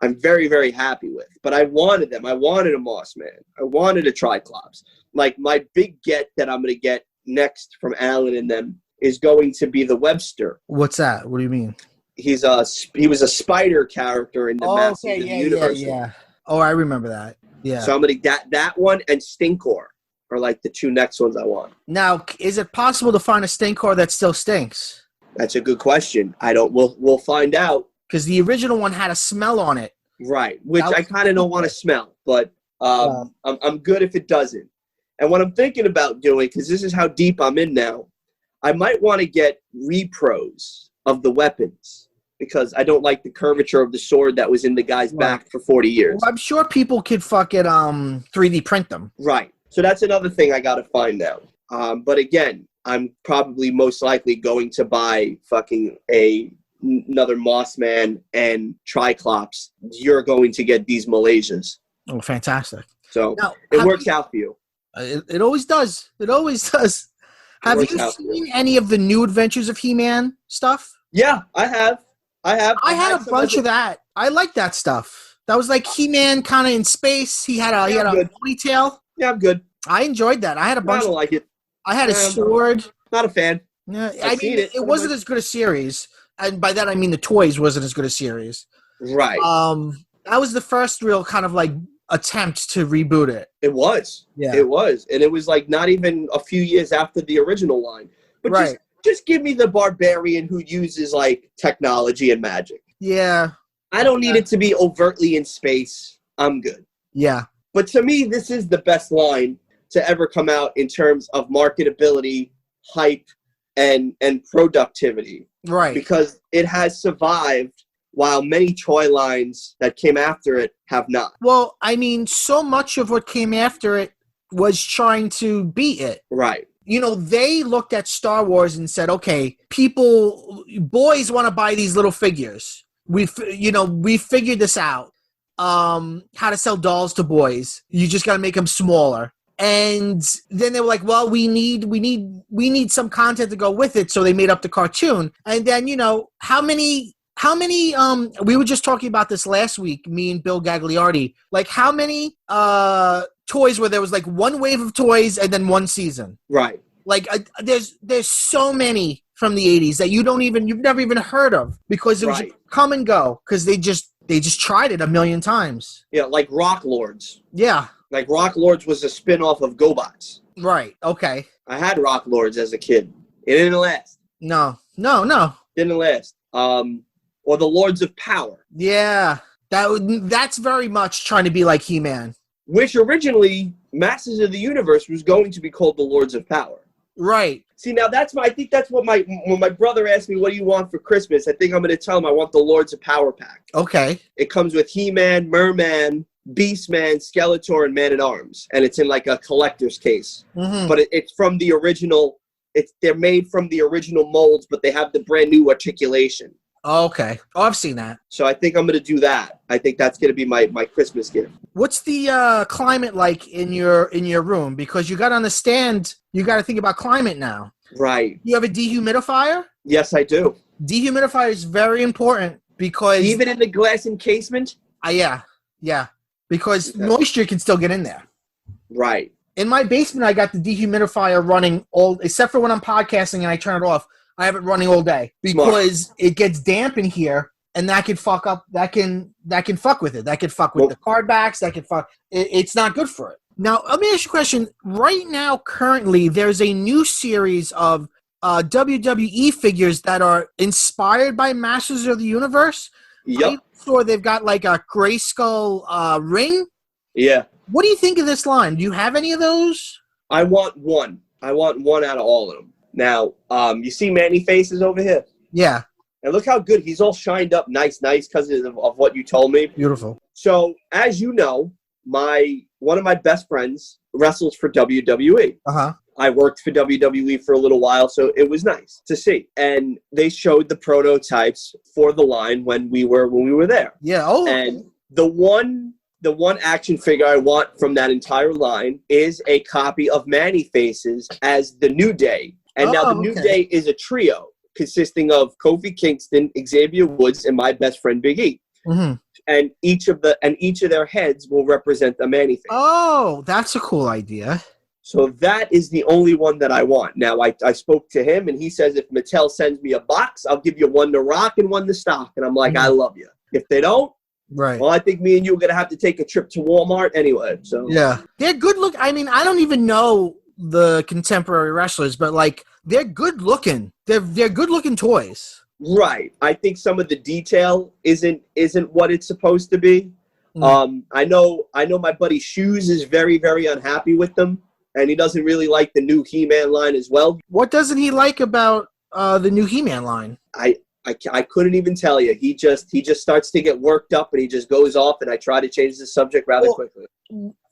Speaker 2: I'm very, very happy with. But I wanted them. I wanted a Mossman. I wanted a Triclops. Like, my big get that I'm going to get next from Alan and them is going to be the Webster.
Speaker 1: What's that? What do you mean?
Speaker 2: He was a spider character in the Masters of the Universe.
Speaker 1: Yeah. Oh, I remember that. Yeah.
Speaker 2: So I'm going to get that one and Stinkor are like the two next ones I want.
Speaker 1: Now, is it possible to find a Stinkor that still stinks?
Speaker 2: That's a good question. We'll find out.
Speaker 1: Because the original one had a smell on it.
Speaker 2: Right, which I kind of don't want to smell, but I'm good if it doesn't. And what I'm thinking about doing, because this is how deep I'm in now, I might want to get repros of the weapons, because I don't like the curvature of the sword that was in the guy's back for 40 years.
Speaker 1: Well, I'm sure people could fucking 3D print them.
Speaker 2: Right. So that's another thing I got to find now. But again, I'm probably most likely going to buy fucking another Mossman and Triclops. You're going to get these Malaysias.
Speaker 1: Oh, fantastic.
Speaker 2: So now, it works out for you.
Speaker 1: It always does. It always does. Have you seen any of the new Adventures of He-Man stuff?
Speaker 2: Yeah, I have. I
Speaker 1: had a bunch of that. I like that stuff. That was like He-Man kind of in space. He had a ponytail.
Speaker 2: Yeah, I'm good.
Speaker 1: I enjoyed that. I had a bunch.
Speaker 2: I don't like it.
Speaker 1: I had a sword.
Speaker 2: Not a fan.
Speaker 1: Yeah, I mean, it wasn't as good a series, and by that I mean the toys wasn't as good a series.
Speaker 2: Right.
Speaker 1: That was the first real kind of like attempt to reboot it.
Speaker 2: It was.
Speaker 1: Yeah.
Speaker 2: It was, and it was like not even a few years after the original line. But just give me the barbarian who uses like technology and magic.
Speaker 1: Yeah.
Speaker 2: I don't need it to be overtly in space. I'm good.
Speaker 1: Yeah.
Speaker 2: But to me, this is the best line to ever come out in terms of marketability, hype, and productivity.
Speaker 1: Right.
Speaker 2: Because it has survived while many toy lines that came after it have not.
Speaker 1: Well, I mean, so much of what came after it was trying to beat it.
Speaker 2: Right.
Speaker 1: You know, they looked at Star Wars and said, okay, boys want to buy these little figures. We figured this out. How to sell dolls to boys. You just got to make them smaller. And then they were like, well, we need some content to go with it. So they made up the cartoon. And then, how many, we were just talking about this last week, me and Bill Gagliardi, like how many toys where there was like one wave of toys and then one season.
Speaker 2: Right.
Speaker 1: Like there's so many from the 80s that you've never even heard of, because it was just come and go, because they just tried it a million times.
Speaker 2: Yeah, like Rock Lords.
Speaker 1: Yeah. Like
Speaker 2: Rock Lords was a spin-off of GoBots.
Speaker 1: Right. Okay.
Speaker 2: I had Rock Lords as a kid. It didn't last.
Speaker 1: No.
Speaker 2: Didn't last. Or the Lords of Power.
Speaker 1: Yeah. That's very much trying to be like He-Man.
Speaker 2: Which originally, Masters of the Universe was going to be called the Lords of Power.
Speaker 1: Right.
Speaker 2: See, now I think that's what when my brother asked me, what do you want for Christmas? I think I'm going to tell him I want the Lords of Power pack.
Speaker 1: Okay. It
Speaker 2: comes with He-Man, Merman, Beastman, Skeletor, and Man-at-Arms. And it's in like a collector's case. Mm-hmm. But it's from the original. They're made from the original molds, but they have the brand new articulation.
Speaker 1: Oh, okay. Oh, I've seen that.
Speaker 2: So I think I'm going to do that. I think that's going to be my Christmas gift.
Speaker 1: What's the climate like in your room? Because you got to understand, you got to think about climate now.
Speaker 2: Right.
Speaker 1: You have a dehumidifier?
Speaker 2: Yes, I do.
Speaker 1: Dehumidifier is very important because...
Speaker 2: Even in the glass encasement?
Speaker 1: Yeah. Because moisture can still get in there.
Speaker 2: Right.
Speaker 1: In my basement, I got the dehumidifier running except for when I'm podcasting and I turn it off. I have it running all day because it gets damp in here, and that can fuck up. That can fuck with it. That can fuck with the card backs. That can fuck. It's not good for it. Now, let me ask you a question. Right now, currently, there's a new series of WWE figures that are inspired by Masters of the Universe.
Speaker 2: Yep.
Speaker 1: So they've got like a Grayskull ring.
Speaker 2: Yeah.
Speaker 1: What do you think of this line? Do you have any of those?
Speaker 2: I want one. I want one out of all of them. Now, you see Manny Faces over here?
Speaker 1: Yeah.
Speaker 2: And look how good. He's all shined up nice because of what you told me.
Speaker 1: Beautiful.
Speaker 2: So, as you know, one of my best friends wrestles for WWE. Uh-huh. I worked for WWE for a little while, so it was nice to see. And they showed the prototypes for the line when we were there.
Speaker 1: Yeah. Oh.
Speaker 2: And The one action figure I want from that entire line is a copy of Man-E-Faces as the New Day. And now the New Day is a trio consisting of Kofi Kingston, Xavier Woods, and my best friend Big E.
Speaker 1: Mm-hmm.
Speaker 2: And each of their heads will represent a Man-E-Face.
Speaker 1: Oh, that's a cool idea.
Speaker 2: So that is the only one that I want. Now, I spoke to him, and he says if Mattel sends me a box, I'll give you one to rock and one to stock. And I'm like, I love you. If they don't,
Speaker 1: right.
Speaker 2: Well, I think me and you are going to have to take a trip to Walmart anyway. So
Speaker 1: yeah. They're good look. I mean, I don't even know the contemporary wrestlers, but, like, they're good looking. They're good looking toys.
Speaker 2: Right. I think some of the detail isn't what it's supposed to be. I know my buddy Shoes is very, very unhappy with them. And he doesn't really like the new He-Man line as well.
Speaker 1: What doesn't he like about the new He-Man line?
Speaker 2: I couldn't even tell you. He just starts to get worked up and he just goes off, and I try to change the subject rather quickly.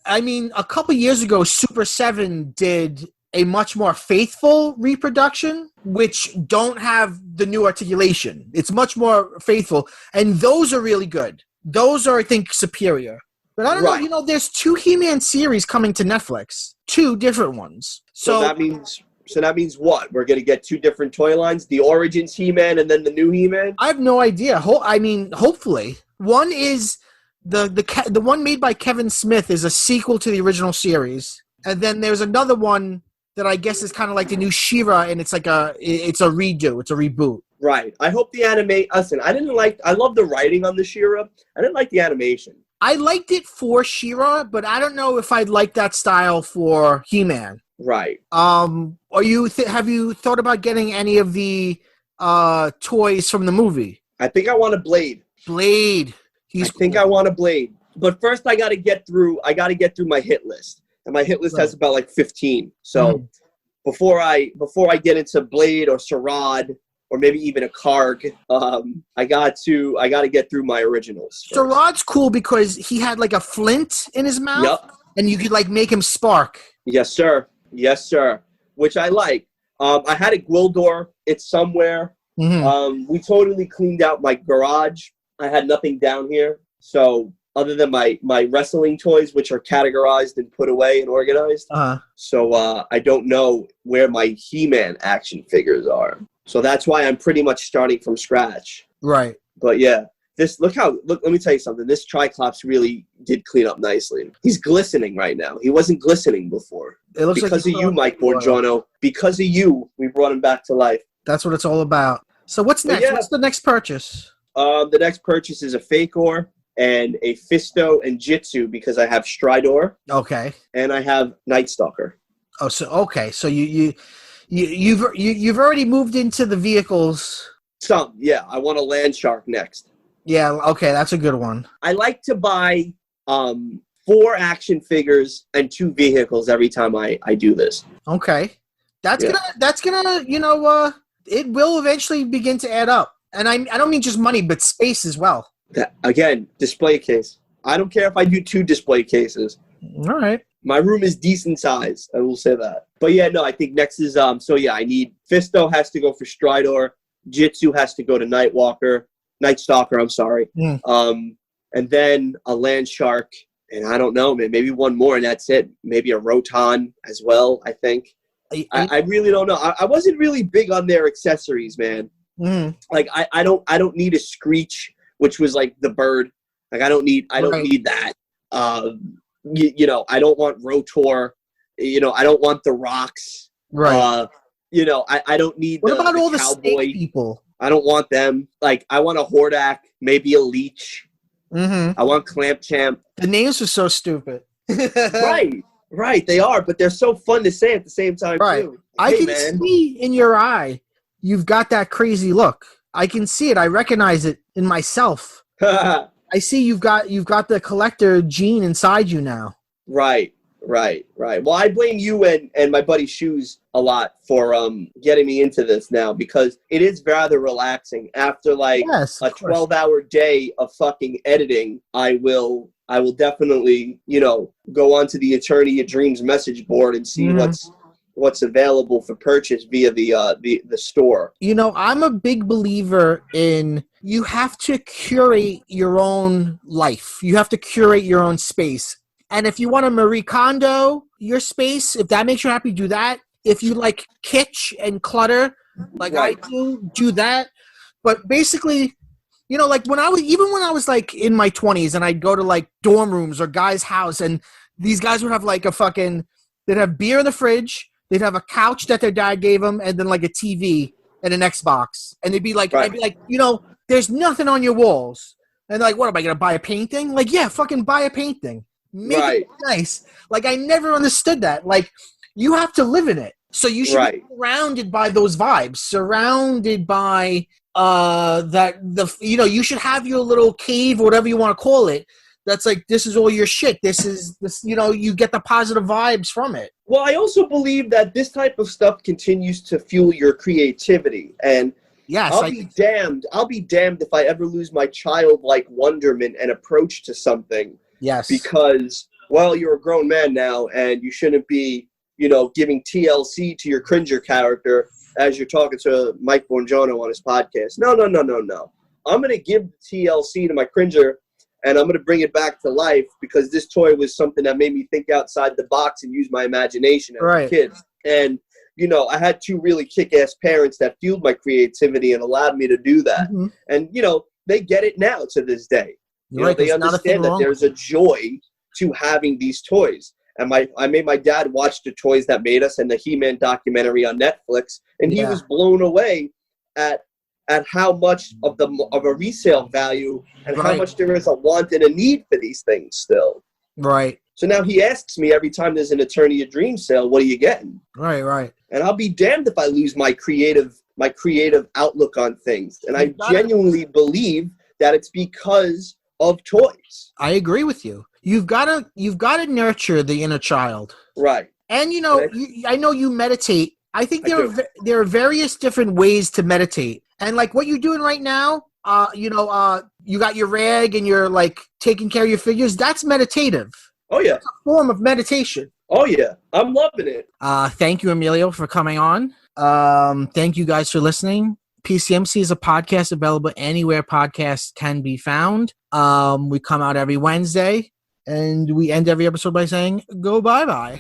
Speaker 1: I mean, a couple years ago, Super 7 did a much more faithful reproduction, which don't have the new articulation. It's much more faithful, and those are really good. Those are, I think, superior. But I don't know, you know, there's 2 He-Man series coming to Netflix. 2 different ones. So
Speaker 2: that means what? We're going to get 2 different toy lines? The Origins He-Man and then the new He-Man?
Speaker 1: I have no idea. Hopefully. One is the one made by Kevin Smith is a sequel to the original series. And then there's another one that I guess is kind of like the new She-Ra, and it's like it's a redo. It's a reboot.
Speaker 2: Right. I hope the listen, I love the writing on the She-Ra. I didn't like the animation.
Speaker 1: I liked it for She-Ra, but I don't know if I'd like that style for He-Man.
Speaker 2: Right.
Speaker 1: Have you thought about getting any of the toys from the movie?
Speaker 2: I think I want a Blade.
Speaker 1: Blade.
Speaker 2: I want a Blade. But first I got to get through my hit list. And my hit list has about like 15. So before I get into Blade or Sarad or maybe even a Karg, I got to get through my originals.
Speaker 1: Sarad's cool because he had like a flint in his mouth, and you could like make him spark.
Speaker 2: Yes, sir. Yes, sir. Which I like. I had a Gwildor. It's somewhere. We totally cleaned out my garage. I had nothing down here. So other than my wrestling toys, which are categorized and put away and organized. So I don't know where my He-Man action figures are. So that's why I'm pretty much starting from scratch.
Speaker 1: Right.
Speaker 2: But yeah, let me tell you something. This Triclops really did clean up nicely. He's glistening right now. He wasn't glistening before.
Speaker 1: It looks
Speaker 2: because of you, Mike Borgiano. Because of you, we brought him back to life.
Speaker 1: That's what it's all about. So what's next? Yeah. What's the next purchase?
Speaker 2: The next purchase is a Fakor and a Fisto and Jitsu because I have Stridor.
Speaker 1: Okay.
Speaker 2: And I have Night Stalker.
Speaker 1: Oh, so okay. So you've already moved into the vehicles.
Speaker 2: Some, yeah. I want a Land Shark next.
Speaker 1: Yeah, okay, that's a good one.
Speaker 2: I like to buy 4 action figures and 2 vehicles every time I do this.
Speaker 1: Okay. That's gonna it will eventually begin to add up. And I don't mean just money, but space as well.
Speaker 2: Again, display case. I don't care if I do 2 display cases.
Speaker 1: All right.
Speaker 2: My room is decent size. I will say that. But yeah, no, I think next is I need Fisto has to go for Stridor. Jitsu has to go to Night Stalker, I'm sorry. And then a Land Shark, and I don't know, maybe one more, and that's it. Maybe a Roton as well, I think. I really don't know. I wasn't really big on their accessories, man. Like I don't need a Screech, which was like the bird. Like I don't need that. I don't want Rotor. I don't want the Rocks.
Speaker 1: Right.
Speaker 2: I don't need.
Speaker 1: What about all the
Speaker 2: cowboy
Speaker 1: snake people?
Speaker 2: I don't want them. Like I want a Hordak, maybe a Leech. I want Clamp Champ.
Speaker 1: The names are so stupid.
Speaker 2: Right. They are, but they're so fun to say at the same time too.
Speaker 1: I can see in your eye, you've got that crazy look. I can see it. I recognize it in myself. I see you've got the collector gene inside you now. Right.
Speaker 2: Well, I blame you and my buddy Shoes a lot for getting me into this now because it is rather relaxing. After like a 12-hour day of fucking editing, I will definitely, go onto the Eternity of Dreams message board and see what's available for purchase via the store.
Speaker 1: You know, I'm a big believer in you have to curate your own life. You have to curate your own space. And if you want to Marie Kondo your space, if that makes you happy, do that. If you like kitsch and clutter, like I do that. But basically, you know, like when I was like in my 20s and I'd go to like dorm rooms or guys' house and these guys would have like they'd have beer in the fridge, they'd have a couch that their dad gave them, and then like a TV and an Xbox. And they'd be like, I'd be like, you know, there's nothing on your walls. And like, what, am I going to buy a painting? Like, yeah, fucking buy a painting. Make it nice. Like, I never understood that. Like, you have to live in it. So you should be surrounded by those vibes, surrounded by you should have your little cave or whatever you want to call it. That's like, this is all your shit. This, you know, you get the positive vibes from it.
Speaker 2: Well, I also believe that this type of stuff continues to fuel your creativity. And
Speaker 1: yes,
Speaker 2: I'll be damned if I ever lose my childlike wonderment and approach to something.
Speaker 1: Yes.
Speaker 2: Because, well, you're a grown man now and you shouldn't be, you know, giving TLC to your cringer character as you're talking to Mike Bongiorno on his podcast. No. I'm going to give TLC to my cringer, and I'm going to bring it back to life because this toy was something that made me think outside the box and use my imagination as a kid. And, you know, I had two really kick-ass parents that fueled my creativity and allowed me to do that. Mm-hmm. And, you know, they get it now to this day. You know, they understand that there's a joy to having these toys. And I made my dad watch the Toys That Made Us and the He-Man documentary on Netflix, and he was blown away at how much of a resale value and how much there is a want and a need for these things still.
Speaker 1: Right.
Speaker 2: So now he asks me every time there's an Attorney of Dreams sale, what are you getting?
Speaker 1: Right.
Speaker 2: And I'll be damned if I lose my creative outlook on things. And I genuinely believe that it's because of toys.
Speaker 1: I agree with you. You've got to nurture the inner child.
Speaker 2: Right.
Speaker 1: And, you know, I know you meditate. I think there are various different ways to meditate. And, like, what you're doing right now, you got your rag and you're, like, taking care of your figures. That's meditative.
Speaker 2: Oh, yeah.
Speaker 1: It's a form of meditation.
Speaker 2: Oh, yeah. I'm loving it.
Speaker 1: Thank you, Emilio, for coming on. Thank you guys for listening. PCMC is a podcast available anywhere podcasts can be found. We come out every Wednesday. And we end every episode by saying, go bye-bye.